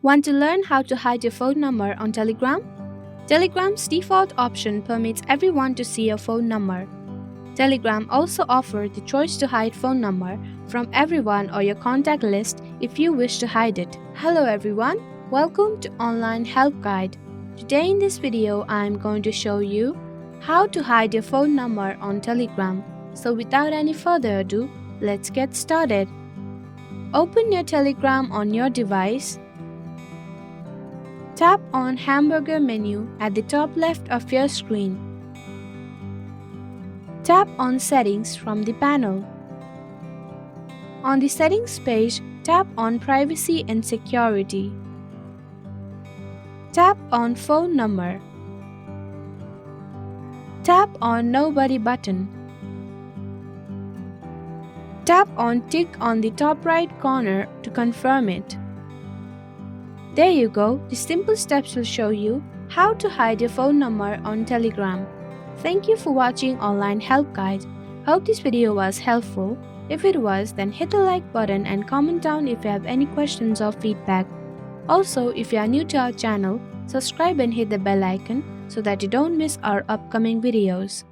Want to learn how to hide your phone number on Telegram? Telegram's default option permits everyone to see your phone number. Telegram also offers the choice to hide phone number from everyone or your contact list if you wish to hide it. Hello everyone, welcome to Online Help Guide. Today in this video I am going to show you how to hide your phone number on Telegram. So without any further ado, let's get started. Open your Telegram on your device. Tap on Hamburger menu at the top left of your screen. Tap on Settings from the panel. On the Settings page, tap on Privacy and Security. Tap on Phone Number. Tap on Nobody button. Tap on Tick on the top right corner to confirm it. There you go, the simple steps will show you how to hide your phone number on Telegram. Thank you for watching Online Help Guide. Hope this video was helpful. If it was, then hit the like button and comment down if you have any questions or feedback. Also, if you are new to our channel, subscribe and hit the bell icon so that you don't miss our upcoming videos.